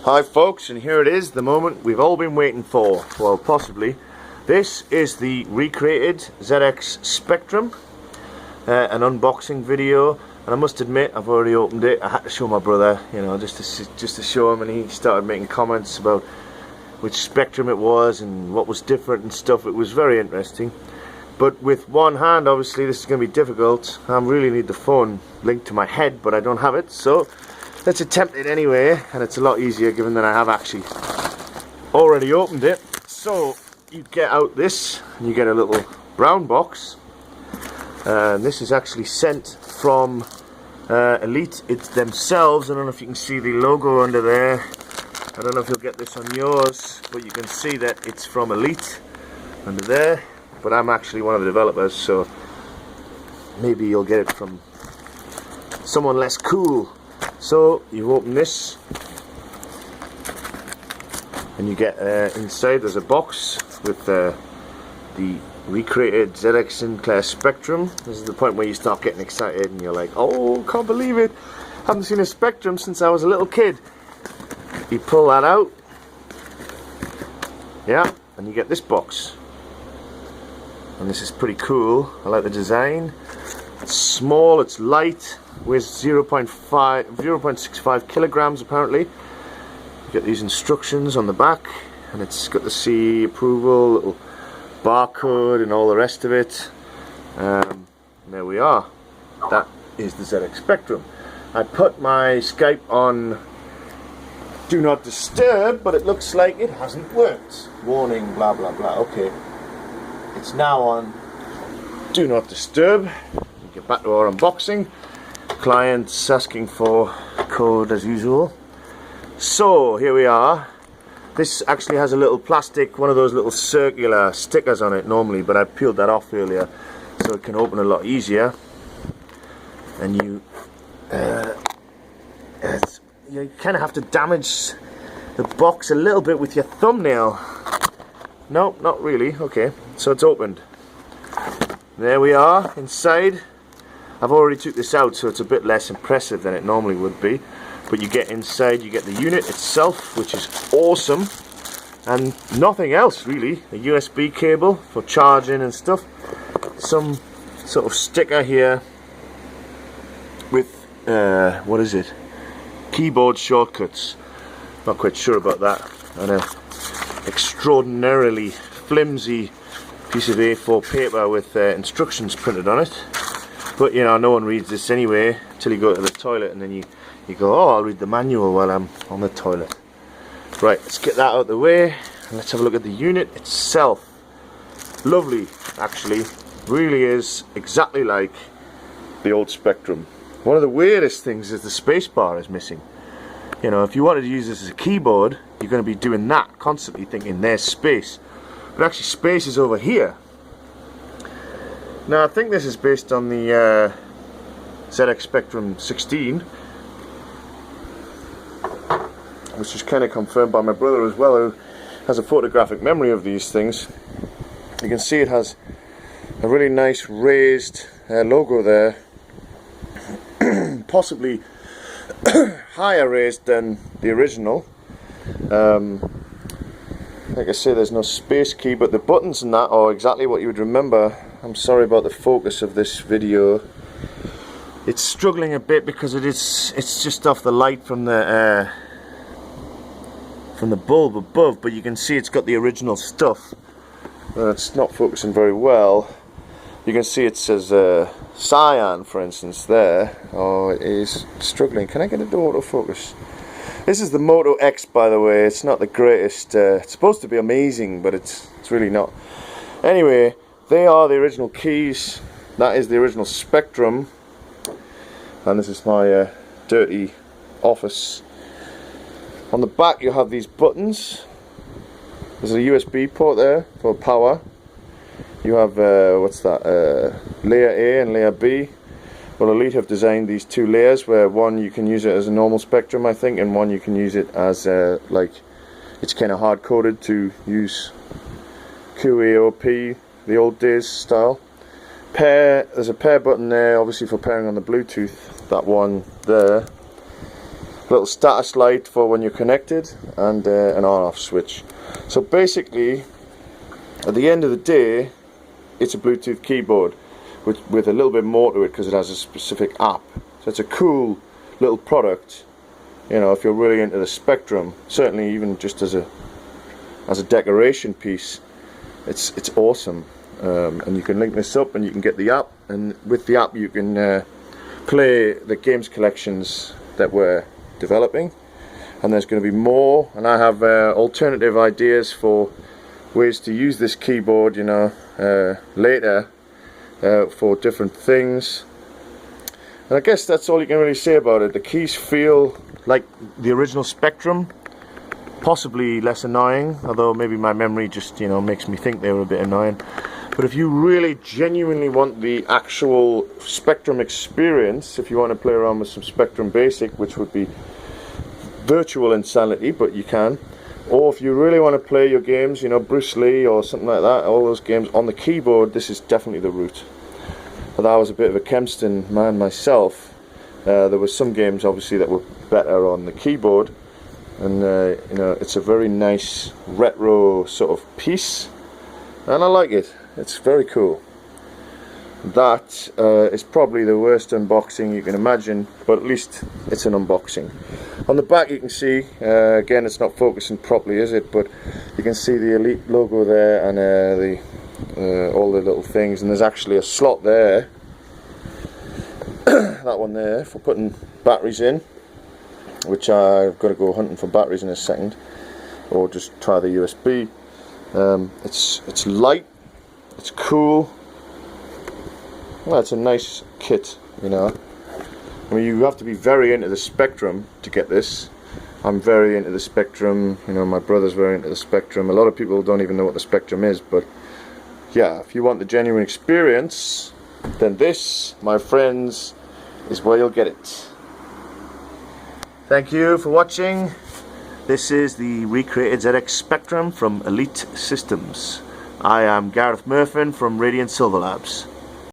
Hi folks, and here it is, the moment we've all been waiting for. Well, possibly. This is the recreated ZX Spectrum, an unboxing video, and I must admit I've already opened it. I had to show my brother, you know, just to show him, and he started making comments about which Spectrum it was and what was different and stuff. It was very interesting. But with one hand, obviously, this is going to be difficult. I really need the phone linked to my head, but I don't have it, so let's attempt it anyway, and it's a lot easier given that I have actually already opened it. So you get out this, and you get a little brown box, and this is actually sent from Elite themselves. I don't know if you can see the logo under there. I don't know if you'll get this on yours, but you can see that it's from Elite under there. But I'm actually one of the developers, so maybe you'll get it from someone less cool. So you open this, and you get inside there's a box with the recreated ZX Sinclair Spectrum. This is the point where you start getting excited and you're like, oh, can't believe it, haven't seen a Spectrum since I was a little kid. You pull that out, yeah, and you get this box, and this is pretty cool. I like the design. It's small, it's light, weighs 0.65 kilograms apparently. You get these instructions on the back, and it's got the CE approval, little barcode and all the rest of it. There we are. That is the ZX Spectrum. I put my Skype on Do Not Disturb, but it looks like it hasn't worked. Warning, blah blah blah. Okay, it's now on Do Not Disturb. Get back to our unboxing. Clients asking for code as usual. So here we are. This actually has a little plastic, one of those little circular stickers on it normally, but I peeled that off earlier so it can open a lot easier. And you kind of have to damage the box a little bit with your thumbnail. No, not really. Okay, so it's opened. There we are inside. I've already took this out, so it's a bit less impressive than it normally would be. But you get inside, you get the unit itself, which is awesome, and nothing else really. A USB cable for charging and stuff. Some sort of sticker here with what is it? Keyboard shortcuts. Not quite sure about that. And an extraordinarily flimsy piece of A4 paper with instructions printed on it. But you know, no one reads this anyway until you go to the toilet, and then you go, oh, I'll read the manual while I'm on the toilet. Right, let's get that out of the way, and let's have a look at the unit itself. Lovely, actually. Really is exactly like the old Spectrum. One of the weirdest things is the spacebar is missing. You know, if you wanted to use this as a keyboard, you're going to be doing that constantly, thinking there's space. But actually space is over here. Now I think this is based on the ZX Spectrum 16, which is kind of confirmed by my brother as well, who has a photographic memory of these things. You can see it has a really nice raised logo there, possibly higher raised than the original. Like I say, there's no space key, but the buttons and that are exactly what you would remember. I'm sorry about the focus of this video. It's struggling a bit because it's just off the light from the bulb above, but you can see it's got the original stuff. It's not focusing very well. You can see it says Cyan, for instance, there. Oh, it is struggling. Can I get it to autofocus? This is the Moto X, by the way. It's not the greatest. It's supposed to be amazing, but it's really not. Anyway, they are the original keys. That is the original Spectrum, and this is my dirty office. On the back you have these buttons. There's a USB port there for power. You have what's that? Layer A and layer B. Well, Elite have designed these two layers, where one you can use it as a normal Spectrum, I think, and one you can use it as like it's kind of hard coded to use QAOP, the old days style. There's a pair button there, obviously for pairing on the Bluetooth. That one there. little status light for when you're connected, and an on-off switch. So basically, at the end of the day, it's a Bluetooth keyboard with a little bit more to it because it has a specific app. So it's a cool little product, you know, if you're really into the Spectrum. Certainly even just as a decoration piece, it's awesome. And you can link this up and you can get the app, and with the app you can play the games collections that we're developing, and there's going to be more, and I have alternative ideas for ways to use this keyboard, you know, later for different things. And I guess that's all you can really say about it. The keys feel like the original Spectrum, possibly less annoying, although maybe my memory just, you know, makes me think they were a bit annoying. But if you really genuinely want the actual Spectrum experience, if you want to play around with some Spectrum Basic, which would be virtual insanity, but you can, or if you really want to play your games, you know, Bruce Lee or something like that, all those games on the keyboard, this is definitely the route. But I was a bit of a Kempston man myself. There were some games obviously that were better on the keyboard, and you know, it's a very nice retro sort of piece, and I like it. It's very cool. That is probably the worst unboxing you can imagine, but at least it's an unboxing. On the back you can see, again it's not focusing properly, is it, but you can see the Elite logo there, and all the little things, and there's actually a slot there, that one there, for putting batteries in, which I've got to go hunting for batteries in a second, or just try the USB. It's light, it's cool. Well, it's a nice kit, you know. I mean, you have to be very into the Spectrum to get this. I'm very into the Spectrum, you know, my brother's very into the Spectrum. A lot of people don't even know what the Spectrum is, but yeah, if you want the genuine experience, then this, my friends, is where you'll get it. Thank you for watching. This is the recreated ZX Spectrum from Elite Systems. I am Gareth Murfin from Radiant Silver Labs.